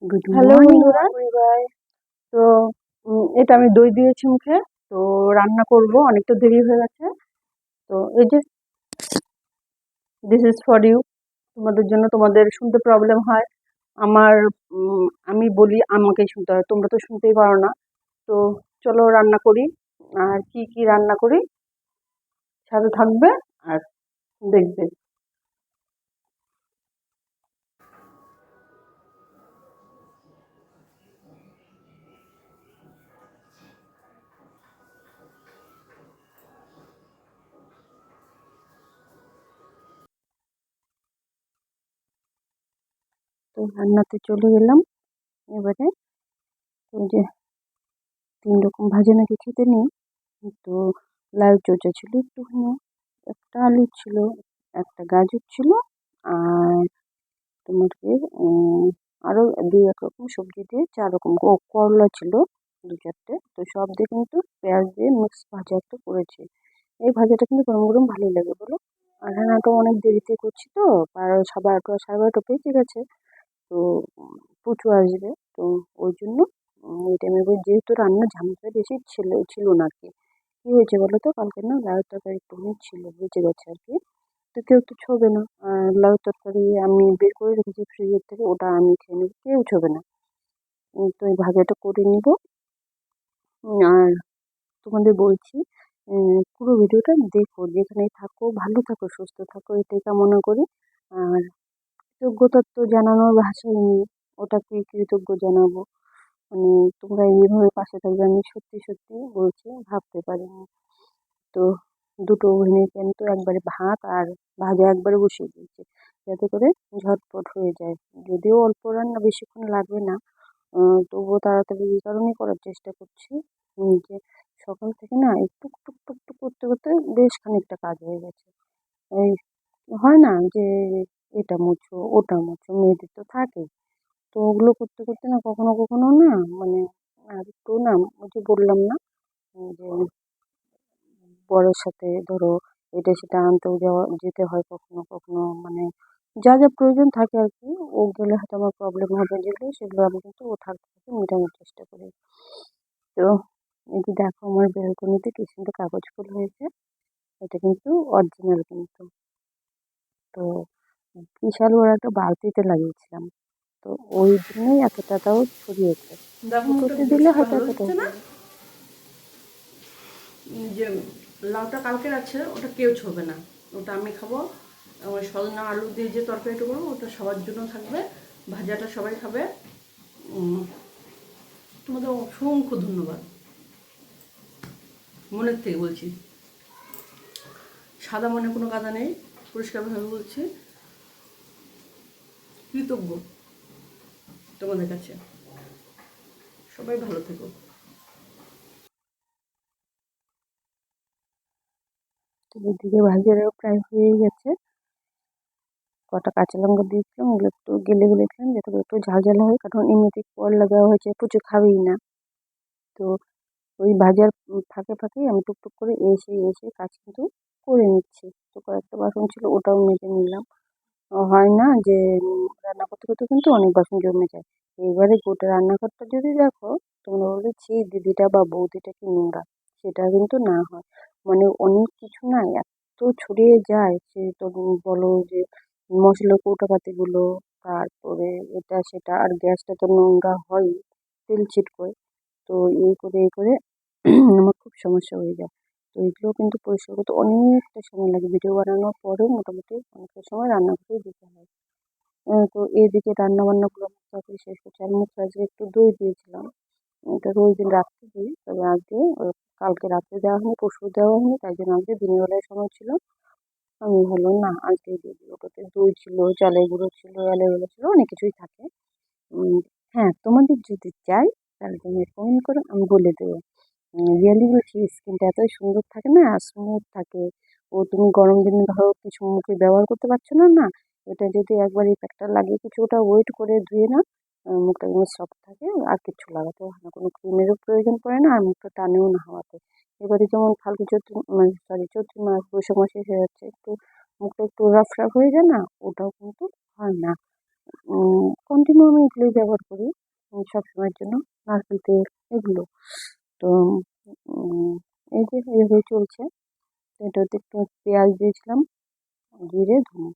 Good hello morning বন্ধুরা। পরিবার। তো এটা আমি দই দিয়েছি মুখে। তো রান্না করব, অনেকটা দেরি হয়ে গেছে। তো এই যে দিস ইজ ফর ইউ, তোমাদের জন্য। তোমাদের শুনতে প্রবলেম হয়, আমার আমি বলি আমাকেই শুনতে হয়, তোমরা তো শুনতেই পারো না। তো চলো রান্না করি। আর কি কি রান্না করি সাথে থাকবে আর দেখবে। তো রান্নাতে চলে গেলাম। এবারে ওই যে 3 রকম ভাজা নাকি খেতে নেই। তো লাউ চোচা ছিল একটুখানি, একটা আলু ছিল, একটা গাজর ছিল, আর তোমার কি আরো 2-1 রকম সবজি দিয়ে 4 রকম করলা ছিল 2-4টে। তো সব দিয়ে কিন্তু পেঁয়াজ দিয়ে মিক্স ভাজা একটা করেছি। এই ভাজাটা কিন্তু গরম গরম ভালোই লাগে বলো। আর রান্নাটা অনেক দেরিতে করছি তো, আর 12:30 12:30 বেজে গেছে। তো পুচু আসবে, তো ওই জন্য এই টাইমে যেহেতু রান্নার ঝামেলাটা বেশি ছিল না আর কি। কি হয়েছে বলো তো, কালকে না লাউয়ের তরকারি একটুখানি ছিল, বেঁচে গেছে আর কি। তো কেউ তো ছোবে না। আর লাউ তরকারি আমি বের করে রেখেছি ফ্রিজের থেকে, ওটা আমি খেয়ে নেবো, কেউ ছোবে না। তো এই ভাজাটা করে নিব। আর তোমাদের বলছি, পুরো ভিডিওটা দেখো, যেখানেই থাকো ভালো থাকো সুস্থ থাকো, এটাই কামনা করি। আর কৃতজ্ঞতা তো জানানোর ভাষাই নেই, ওটাকে কৃতজ্ঞ জানাবো। মানে তোমরা এইভাবে পাশে থাকবে আমি সত্যি সত্যি বলছি, ভাবতে পারিনি। তো দুটো ওভেনে কিন্তু একবারে ভাত আর ভাজা একবারে বসিয়ে দিয়েছি, যাতে করে ঝটপট হয়ে যায়। যদিও অল্প রান্না, বেশিক্ষণ লাগবে না, তবুও তাড়াতাড়ি এই কারণেই করার চেষ্টা করছি যে সকাল থেকে না এই টুক টুক টুক টুক করতে করতে বেশ খানিকটা কাজ হয়ে গেছে। এই হয় না যে এটা মুছো ওটা মুছো, মেয়েদের তো থাকে। তো ওগুলো করতে করতে না কখনো কখনো না, মানে আর একটু না, ওই যে বললাম না যে বরের সাথে ধরো এটা সেটা আনতেও যেতে হয় কখনো কখনো, মানে যা যা প্রয়োজন থাকে আর কি। ও গেলে হয়তো আমার প্রবলেম হবে, যেগুলো সেগুলো আমি কিন্তু ও থাকতে থাকতে মেটানোর চেষ্টা করি। তো এই যে দেখো আমার বেলকনিতে কি সুন্দর কাগজ ফুল হয়েছে, এটা কিন্তু অরিজিনাল কিন্তু। তো বিশাল বড় একটা বালতিতে লাগিয়েছিলাম, তো ওই জন্যই এতটাও ছড়িয়েছে। দেখো ওটা করতে বেশ দিলে হয়তো ভালো এতটা হচ্ছে হতো না, না। যে লাউটা কালকের আছে ওটা কেউ ছোবে না, ওটা আমি খাবো। ওই সজনা আলু দিয়ে যে তরকারিটা করবো ওটা সবার জন্য থাকবে, ভাজাটা সবাই খাবে। তোমাদের অসংখ্য ধন্যবাদ, মনের থেকে বলছি, সাদা মনে কোনো কাদা নেই, পরিষ্কারভাবে বলছি, কৃতজ্ঞ তোমাদের কাছে। সবাই ভালো থেকো। তো এদিকে ভাজাটাও প্রায় হয়ে গেছে। কটা কাঁচা লঙ্কা দিয়েছিলাম, ওগুলো একটু গেলে গেলেছিলাম যাতে করে একটু ঝাল ঝাল হয়, কারণ এমনিতে করলা দেওয়া হয়েছে, প্রচুর খাবেই না। তো ওই ভাজার ফাঁকে ফাঁকেই আমি টুকটুক করে এসে এসে কাজ কিন্তু করে নিচ্ছি। তো কয়েকটা বাসন ছিল, ওটাও মেজে নিলাম। হয় না যে রান্না করতে করতে কিন্তু অনেক বাসন জমে যায়। এবারে গোটা রান্নাঘরটা যদি দেখো, তোমরা বলবে ছি দিদিটা বা বৌদিটা কি নোংরা। সেটা কিন্তু না হয়, মানে অনেক কিছু না এত ছড়িয়ে যায়, সে তো বলো যে মশলার কৌটাপাতিগুলো, তারপরে এটা সেটা, আর গ্যাসটা তো নোংরা হয়ই, তেল ছিটকোয়। তো এই করে আমার খুব সমস্যা হয়ে যায়। তো এগুলো কিন্তু পরিষ্কার করতে অনেকটা সময় লাগে, ভিডিও বানানোর পরেও মোটামুটি অনেকটা সময় রান্নাঘরেই দিতে হয়। তো এইদিকে রান্না বান্নাগুলো আমার তাড়াতাড়ি শেষ করছি। আর মুখে আজকে একটু দই দিয়েছিলাম, এটা রোজ দিন রাত্রে দিই, তবে আজকে কালকে রাত্রে দেওয়া হয়নি, পরশু দেওয়া হয়নি, তাই জন্য আজকে দিনের বেলায় সময় ছিল, আমি ভাবলাম না আজকে দিয়ে দিই। ওটাতে দই ছিল, চালের গুঁড়ো ছিল, অ্যালোভেরা ছিল, অনেক কিছুই থাকে। হ্যাঁ, তোমাদের যদি চাই তাহলে তুমি কমেন্ট করো, আমি বলে দেবো। রিয়েলি বলছি, স্কিনটা এতই সুন্দর থাকে না, স্মুথ থাকে। ও তুমি গরম দিনে ধরো কিছু মুখে ব্যবহার করতে পারছো না, না এটা যদি একবার এই প্যাকটা লাগিয়ে কিছুটা ওয়েট করে ধুয়ে না, মুখটা কিন্তু সফট থাকে, আর কিচ্ছু লাগাতে হয় না, কোনো ক্রিমেরও প্রয়োজন পড়ে না, আর মুখটা টানেও না হাওয়াতে। এবারে যেমন ফাল্গুন চৈত্র, মানে সরি চৈত্র মাস বৈশাখ মাসে এসে যাচ্ছে, একটু মুখটা একটু রাফ রাফ হয়ে যায় না, ওটাও কিন্তু হয় না। কন্টিনিউ আমি এগুলোই ব্যবহার করি সবসময়ের জন্য, নারকেল তেল এগুলো। তো উম, এই যে এভাবে চলছে। তো এটাতে একটু পেঁয়াজ দিয়েছিলাম, জিরে, ধনে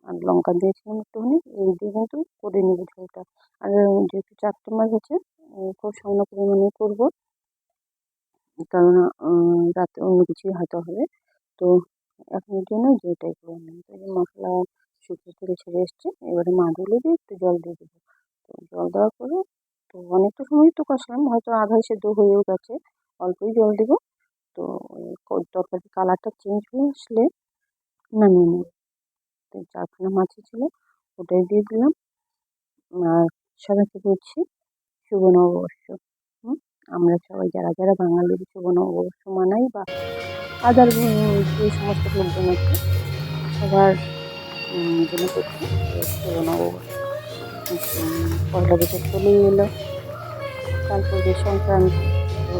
আর লঙ্কা দিয়েছিলাম একটুখানি, এই দিয়ে কিন্তু করে নেবো ঝোলটা। আর যেহেতু 4টে মাছ আছে, খুব সামান্য পরিমাণে করবো, কারণ রাতে অন্য কিছুই হয়তো হবে। তো এখনের জন্য যে এটাই করে নিই। তো এই যে মশলা শুকিয়ে তেল ছেড়ে এসছে, এবারে মাছগুলো দিয়ে একটু জল দিয়ে দেবো। তো জল দেওয়ার পরে তো অনেকটা সময় তো কষলাম, হয়তো আধাই সেদ্ধ হয়েও গেছে, অল্পই জল দেবো। তো তরকারির কালারটা চেঞ্জ হয়ে আসলে নামিয়ে নেব। তো 4খানা মাছই ছিল, ওটাই দিয়ে দিলাম। আর সবাইকে বলছি শুভ নববর্ষ। হুম, আমরা সবাই যারা যারা বাঙালির শুভ নববর্ষ মানাই বা আদার যে সমস্ত লোকজন আছে সবার জন্য করছি শুভ নববর্ষ। পয়লা বৈশাখ চলেই এলো, কাল পরবে সংক্রান্তি। তো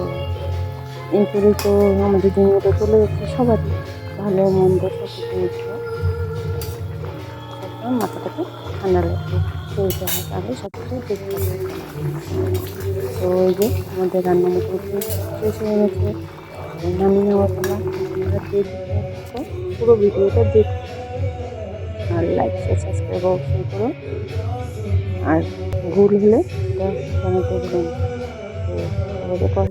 এই করেই তো আমাদের দিনগুলো চলে যাচ্ছে সবারই, ভালো মন্দ সব কিছু মিশিয়ে। সবসময় মাথাটাকে ঠান্ডা রাখবো, চলতে হয়, তাহলে সব কিছু ঠিকঠাক থাকে। তো এই যে আমাদের রান্না মোটামুটি শেষ হয়ে গেছে, তো নামিয়ে নেওয়ার পালা। আপনারা দেখতে থাকো, পুরো ভিডিওটা দেখুন, আর লাইক শেয়ার সাবস্ক্রাইব অবশ্যই করো। আর ভুল হলে সেটা জানাতে ভুলুন। তো সবাইকে